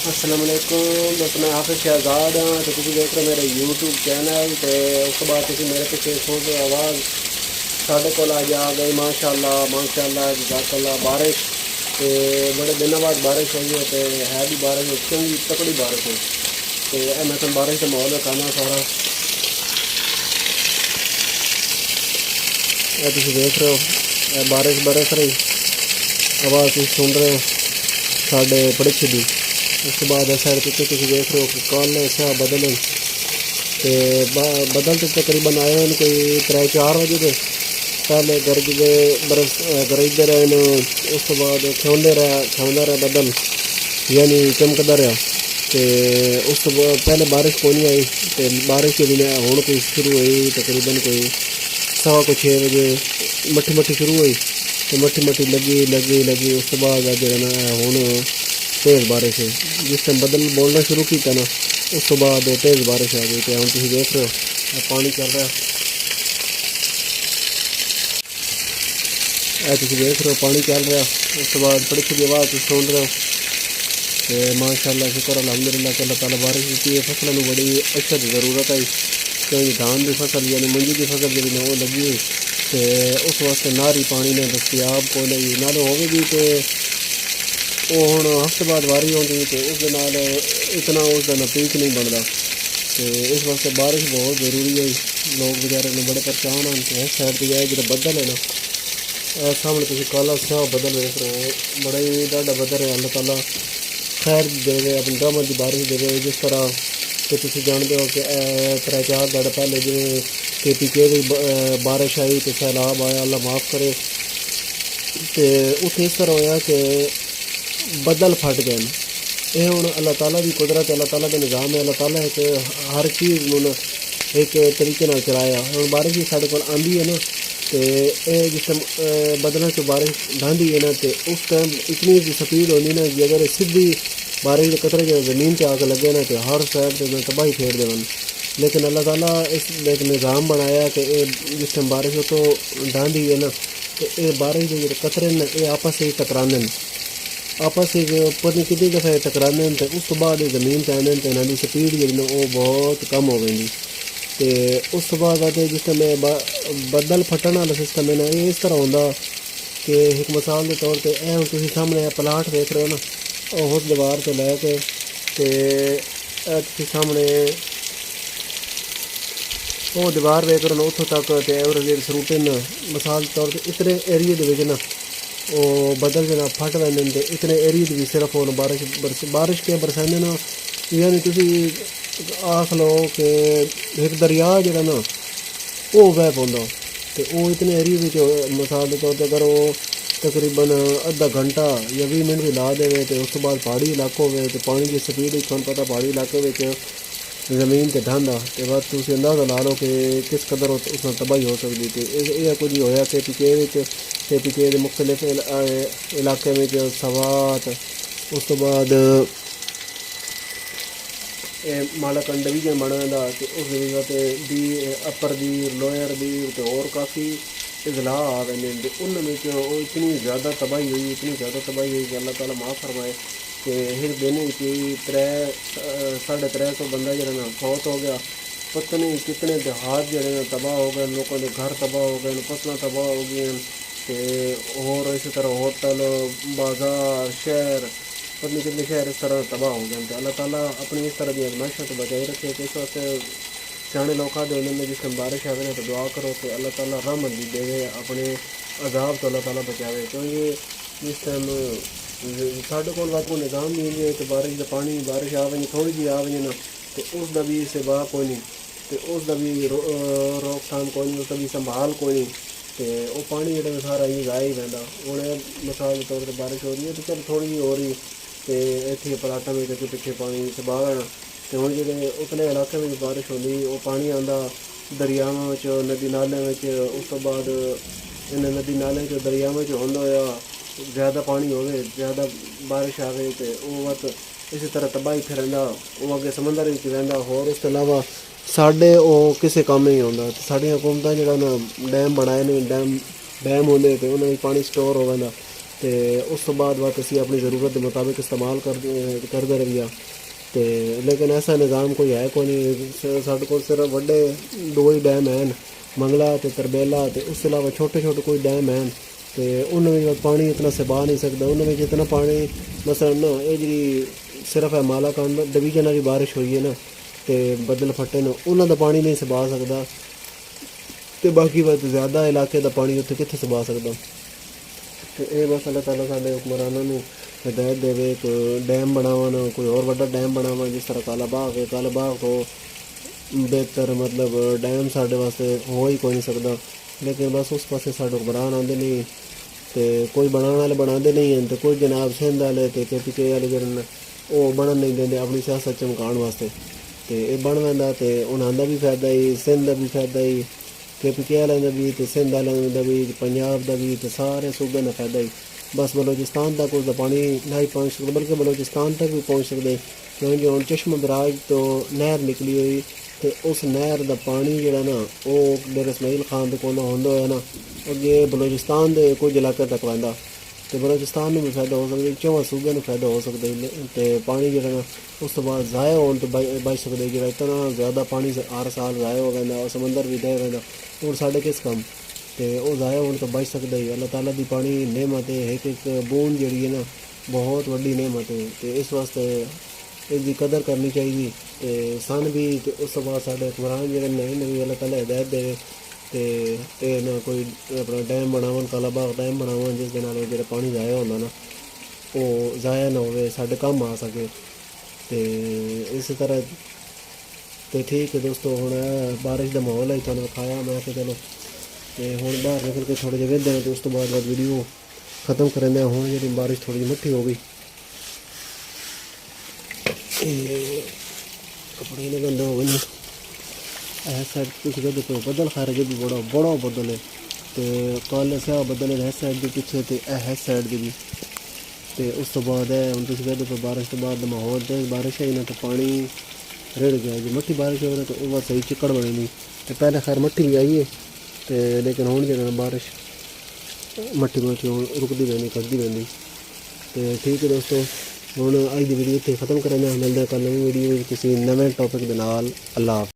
अस्सलाम वालेकुम दोस्तों, मैं हाफिज़ शहजाद हाँ। तो तुम देख रहे हो मेरे यूट्यूब चैनल। तो उस बाद तुम मेरे पिछले सुन रहे आवाज़ साढ़े को अज आ गई माशाअल्लाह माशाअल्लाह जज़ाकल्लाह। बारिश तो बड़े दिनों बाद बारिश हुई है, तो है भी बारिश चंगी तकड़ी बारिश है। तो मैं तुम बारिश का माहौल दिखाना सारा तुम देख रहे हो बारिश बरस रही आवाज़ तुम सुन रहे हो साढ़े पड़छ की। उस बाद साइड पिछले तुम देख रहे हो कि काले स्याह बदल तो बदल तो तकरीबन आए हैं कोई 3-4 बजे के पहले गरजदे बरस गरजते रहे। उस तो बाद खिलौंदे रहा बदल यानी चमकदा रहा। तो उस तो पहले बारिश को नहीं आई। तो बारिश के दिन हूँ कोई शुरू हुई तकरीबन कोई 6:15 बजे मट्ठी शुरू हुई। तो मट्ठी लगी उस तो बाद जो हूँ तेज़ बारिश है। जिस टाइम बदल बोलना शुरू किया ना उस तो बाद तेज़ बारिश आ गई। तो हम तुम देख रहे हो पानी चल रहा है, तुम देख रहे हो पानी चल रहा। उस तो बाद पड़छ की आवाज़ तुम सुन रहे हो। तो माशाअल्लाह शुक्र अल्हम्दुलिल्लाह कि अल्लाह ताला बारिश दी है। फसलों में बड़ी अशद ज़रूरत आई क्योंकि धान की फसल यानी मुंजी की फसल जी वो लगी हुई। तो उस वास्ते नारी पानी ने दस्तियाब को नहीं नाले होगी। तो वो हूँ हफ्ते बाद वारी आती तो उस इतना उसका नतीज नहीं बनता। तो इस वास्ते बारिश बहुत ज़रूरी है। लोग बेचारे ने बड़े परेशान हैं। तो इस साइड पर जाए जो बदल है ना सामने तुम काला स्याह बदल देख रहे हो, बड़ा ही ज़्यादा बदल है। अल्लाह ताला खैर देवे अपनी रहमत की बारिश देवे। जिस तरह कि तुम जानते हो कि 3-4 दिन पहले जिमें KPK की बारिश आई तो सैलाब आया, अल्लाह माफ़ करे। तो उत्थे इस तरह होया कि बदल फट गए। ये हूँ अल्लाह ताला की कुदरत, अल्लाह ताला का निज़ाम है। अल्लाह ताला एक हर चीज़ में एक तरीके नाल चलाया। हूँ बारिश भी साढ़े को आँदी है ना। तो जिस टाइम बदलों चो बारिश ढांदी है ना तो उस टाइम इतनी स्पीड होनी ना कि अगर सीधी बारिश के कतरे जो ज़मीन पर आके लगे ना तो हर साइड से तबाही फेर देवन। लेकिन अल्लाह ताला इस एक निज़ाम बनाया कि जिस टाइम बारिश हो तो ढांदी है ना तो ये बारिश के जो कतरे न ये आपस से टकराने आपस से पता कितनी दफ़ा टकराने तो उस तो बाद ज़मीन पर आने तो इन्होंने स्पीड जी वो बहुत कम हो गई। तो उस तो बाद आते जिस टाइम बदल फटन वाला सिस्टम है ना ये इस तरह होंगे कि एक मिसाल के तौर पर तुम सामने प्लाट देख रहे हो ना उस दीवार तो लैके तुम सामने वो दीवार वेख रहे हो उतों तक तो एवरेज सरूटे न मिसाल के तौर पर इतने एरिए के ना वो बदल जना फट वैंदे तो इतने एरिए भी सिर्फ हो बारिश के बरसाने ना यानी तुम आख लो कि एक दरिया जरा ना वो वह पाँदा। तो वो इतने एरिए मिसाल के तौर पर अगर वो तकरीबन आधा घंटा या 20 मिनट भी ला दे तो उस तो बाद पहाड़ी इलाको हो तो पानी की स्पीड थोड़ा पता पहाड़ी इलाके में ज़मीन से ढांदा तो बाद तुम अंदाज़ा ला लो कि किस कदर उसमें तबाही हो सकती थी। यह कुछ होया KPK के मुख्तलिफ इलाके में सवात उस तो बाद मालाकंड डिवीजन बना तो उस डिवीजन से दी अपर दी लोअर दी तो और काफ़ी इजला आ गए उनमें इतनी ज़्यादा तबाही हुई कि अल्लाह ताला माफ़ फरमाए कि एक दिन की 300-350 बंदा जो ना फौत हो गया। पता नहीं कितने देहात जो तबाह हो गए, लोगों के घर तबाह हो गए, फसलें तबाह हो गई। तो और इसी तरह होटल बाज़ार शहर पता नहीं कितने शहर इस तरह तबाह हो गए। तो अल्लाह ताला अपनी इस तरह की आजमाइशों तो बचाए रखे। तो इस वास्ते सियाने लोग आते उन्होंने जिस टाइम बारिश आवे ना तो दुआ करो तो अल्लाह ताला रहमत भी देवे, अपने अजाब तो अल्लाह ताला बचावे। क्योंकि जिस टाइम साढ़े को निज़ाम नहीं है तो बारिश का पानी बारिश आवे थोड़ी जी आवे ना तो उसका भी सेवा कोई नहीं, तो उसका भी रोकथाम कोई नहीं, उसका भी संभाल कोई नहीं। तो वो पानी जो सारा ही गाय ही रहता। हूँ मिसाल के तौर पर बारिश हो रही है तो चल थोड़ी जी हो रही तो इतने प्लाटा में पिछले पानी संभाल। तो हम जो उतने इलाके में बारिश होती वो पानी आता दरियावां नदी नाले में। उस तो बाद इन नदी नाले दरियावां होंदा होया ज़्यादा पानी हो ज़्यादा बारिश आ गई तो वो वत इसी तरह तबाही फिरदा वो अगे समंदर वहदा। होर उस तो अलावा साढ़े वो किसी काम ही आता। तो साड़ियाँ हुकूमत जो ना डैम बनाए ने डैम होंगे तो उन्होंने पानी स्टोर हो जाता। ਤੇ ਉਸ ਤੋਂ ਬਾਅਦ ਅਸੀਂ ਆਪਣੀ ਜ਼ਰੂਰਤ ਦੇ ਮੁਤਾबिक ਇਸਤੇਮਾਲ ਕਰਦੇ ਰਹੀਏ। ਤੇ ਲੇਕਿਨ ਐਸਾ ਨਿਜ਼ਾਮ ਕੋਈ ਹੈ ਕੋਈ ਨਹੀਂ। ਸਾਡੇ ਕੋਲ ਸਿਰਫ ਵੱਡੇ 2 ਹੀ ਡੈਮ ਹਨ, ਮੰਗਲਾ ਤੇ ਤਰਬੇਲਾ, ਤੇ ਉਸ ਤੋਂ ਇਲਾਵਾ ਛੋਟੇ ਛੋਟੇ ਕੋਈ ਡੈਮ ਹਨ। ਤੇ ਉਹਨਾਂ ਵਿੱਚ ਪਾਣੀ ਇਤਨਾ ਸਬਾ ਨਹੀਂ ਸਕਦਾ। ਉਹਨਾਂ ਵਿੱਚ ਇਤਨਾ ਪਾਣੀ ਮਸलन ਨਾ ਇਹ ਜਿਹੜੀ ਸਿਰਫ ਹੈ ਮਾਲਾਕਾਨ ਡਿਵੀਜ਼ਨ ਵਾਲੀ ਬਾਰਿਸ਼ ਹੋਈ ਹੈ ਨਾ, ਤੇ ਬੱਦਲ ਫੱਟੇ ਨੇ, ਉਹਨਾਂ ਦਾ ਪਾਣੀ ਨਹੀਂ ਸਬਾ ਸਕਦਾ। ਤੇ ਬਾਕੀ ਜ਼ਿਆਦਾ ਇਲਾਕੇ ਦਾ ਪਾਣੀ ਉੱਥੇ ਕਿੱਥੇ ਸਬਾ ਸਕਦਾ। ਤੇ ਇਹ ਬਸ ਅੱਲਾਹ ਤਾਲਾ ਸਾਡੇ ਹੁਕਮਰਾਨਾਂ ਨੂੰ ਹਦਾਇਤ ਦੇਵੇ ਕਿ ਡੈਮ ਬਣਾਵਣ, ਕੋਈ ਹੋਰ ਵੱਡਾ ਡੈਮ ਬਣਾਵਣ, ਜਿਸ ਤਰ੍ਹਾਂ ਕਾਲਾ ਬਾਗ ਹੈ। ਕਾਲਾ ਬਾਗ ਤੋਂ ਬਿਹਤਰ ਮਤਲਬ ਡੈਮ ਸਾਡੇ ਵਾਸਤੇ ਹੋ ਹੀ ਕੋਈ ਨਹੀਂ ਸਕਦਾ। ਲੇਕਿਨ ਬਸ ਉਸ ਪਾਸੇ ਸਾਡੇ ਹੁਕਮਰਾਨ ਆਉਂਦੇ ਨਹੀਂ, ਤੇ ਕੋਈ ਬਣਾਉਣ ਵਾਲੇ ਬਣਾਉਂਦੇ ਨਹੀਂ ਹਨ, ਤੇ ਕੋਈ ਜਨਾਬ ਸਿੰਧ ਵਾਲੇ ਤੇ KPK ਵਾਲੇ ਜਿਹੜੇ ਨੇ ਉਹ ਬਣਨ ਨਹੀਂ ਦਿੰਦੇ ਆਪਣੀ ਸਿਆਸਤ ਚਮਕਾਉਣ ਵਾਸਤੇ। ਤੇ ਇਹ ਬਣ ਪੈਂਦਾ ਤੇ ਉਹਨਾਂ ਦਾ ਵੀ ਫਾਇਦਾ ਹੀ, ਸਿੰਧ ਦਾ ਵੀ ਫਾਇਦਾ ਹੀ, KPK ਵਾਲਿਆਂ ਦਾ ਵੀ, ਤੇ ਸਿੰਧ ਵਾਲਿਆਂ ਦਾ ਵੀ, ਪੰਜਾਬ ਦਾ ਵੀ, ਤੇ ਸਾਰੇ ਸੂਬੇ ਦਾ ਫਾਇਦਾ ਹੀ। ਬਸ ਬਲੋਚਿਸਤਾਨ ਤੱਕ ਉਸਦਾ ਪਾਣੀ ਨਹੀਂ ਪਹੁੰਚ ਸਕਦਾ, ਬਲਕਿ ਬਲੋਚਿਸਤਾਨ ਤੱਕ ਵੀ ਪਹੁੰਚ ਸਕਦੇ, ਕਿਉਂਕਿ ਹੁਣ ਚਸ਼ਮਾ ਬਰਾਜ ਤੋਂ ਨਹਿਰ ਨਿਕਲੀ ਹੋਈ, ਤੇ ਉਸ ਨਹਿਰ ਦਾ ਪਾਣੀ ਜਿਹੜਾ ਨਾ ਉਹ ਡੇਰਾ ਇਸਮਾਈਲ ਖਾਨ ਦੇ ਕੋਲੋਂ ਹੁੰਦਾ ਹੋਇਆ ਨਾ ਅੱਗੇ ਬਲੋਚਿਸਤਾਨ ਦੇ ਕੁਝ ਇਲਾਕੇ ਤੱਕ ਪੈਂਦਾ, ਤੇ ਬਲੋਚਿਸਤਾਨ ਨੂੰ ਵੀ ਫਾਇਦਾ ਹੋ ਸਕਦਾ, ਚੌਵਾਂ ਸੂਬਿਆਂ ਨੂੰ ਫਾਇਦਾ ਹੋ ਸਕਦਾ। ਤੇ ਪਾਣੀ ਜਿਹੜਾ ਨਾ ਉਸ ਤੋਂ ਬਾਅਦ ਜ਼ਾਇਆ ਹੋਣ ਤੋਂ ਬਚ ਸਕਦੇ। ਜਿਹੜਾ ਇਤਨਾ ਜ਼ਿਆਦਾ ਪਾਣੀ ਹਰ ਸਾਲ ਜ਼ਾਇਆ ਹੋ ਜਾਂਦਾ, ਉਹ ਸਮੁੰਦਰ ਵੀ ਦੇ ਰਹਿੰਦਾ, ਹੁਣ ਸਾਡੇ ਕਿਸ ਕੰਮ, ਤੇ ਉਹ ਜ਼ਾਇਆ ਹੋਣ ਤੋਂ ਬਚ ਸਕਦਾ ਹੀ। ਅੱਲਾਹ ਤਾਲਾ ਦੀ ਪਾਣੀ ਨੇਮਤ ਹੈ, ਇੱਕ ਇੱਕ ਬੂੰਦ ਜਿਹੜੀ ਹੈ ਨਾ ਬਹੁਤ ਵੱਡੀ ਨੇਮਤ ਹੈ, ਤੇ ਇਸ ਵਾਸਤੇ ਇਸ ਦੀ ਕਦਰ ਕਰਨੀ ਚਾਹੀਦੀ। ਤੇ ਸਨ ਵੀ, ਤੇ ਉਸ ਤੋਂ ਬਾਅਦ ਸਾਡੇ ਹੁਕਮਰਾਨ ਜਿਹੜੇ ਨਵੇਂ ਅੱਲਾਹ ਤਾਲਾ ਹਦਾਇਤ ਦੇਵੇ ਤੇ ਇਹ ਨਾ ਕੋਈ ਆਪਣਾ ਡੈਮ ਬਣਾਵਣ, ਕਾਲਾ ਬਾਗ ਡੈਮ ਬਣਾਵਣ, ਜਿਸ ਦੇ ਨਾਲ ਜਿਹੜਾ ਪਾਣੀ ਜ਼ਾਇਆ ਹੁੰਦਾ ਨਾ ਉਹ ਜ਼ਾਇਆ ਨਾ ਹੋਵੇ, ਸਾਡੇ ਕੰਮ ਆ ਸਕੇ। ਤੇ ਇਸੇ ਤਰ੍ਹਾਂ ਤੇ ਠੀਕ ਹੈ ਦੋਸਤੋ, ਹੁਣ ਬਾਰਿਸ਼ ਦਾ ਮਾਹੌਲ ਹੈ, ਤੁਹਾਨੂੰ ਵਿਖਾਇਆ ਮੈਂ ਕਿ ਚਲੋ। ਤੇ ਹੁਣ ਬਾਹਰ ਨਿਕਲ ਕੇ ਥੋੜ੍ਹੇ ਜਿਹੇ ਵੇਖਦੇ ਹਾਂ, ਤੇ ਉਸ ਤੋਂ ਬਾਅਦ ਵੀਡੀਓ ख़त्म करने। ਹੁਣ ਜਿਹੜੀ ਬਾਰਿਸ਼ ਥੋੜੀ ਜਿਹੀ ਮਿੱਠੀ ਹੋ ਗਈ, कपड़े ने गंदा हो गए। साइड कुछ गए तो बदल खा रहे भी बड़ा बड़ा बदल है, तो काले स्याह बदल है साइड के पीछे, तो यह साइड की भी। तो उस तो बाद है हम तुम कहते तो बारिश तो बाद माहौल तेज बारिश है ना, तो पानी रेड़ गया। जो मट्ठी बारिश हो तो वह सही चिकड़ बने नहीं, तो पहले खैर मट्ठी भी आई है, तो लेकिन हूँ जो बारिश मट्ठी रुकती रहनी, कटती रहनी। तो ठीक है दोस्तों, ਹੁਣ ਅੱਜ ਦੀ ਵੀਡੀਓ ਇੱਥੇ ਖਤਮ ਕਰਾਂਗੇ। ਮਿਲਦੇ ਹਾਂ ਕੱਲ੍ਹ ਨਵੀਂ ਵੀਡੀਓ ਵਿੱਚ ਕਿਸੇ ਨਵੇਂ ਟੌਪਿਕ ਦੇ ਨਾਲ। ਅੱਲਾਹ।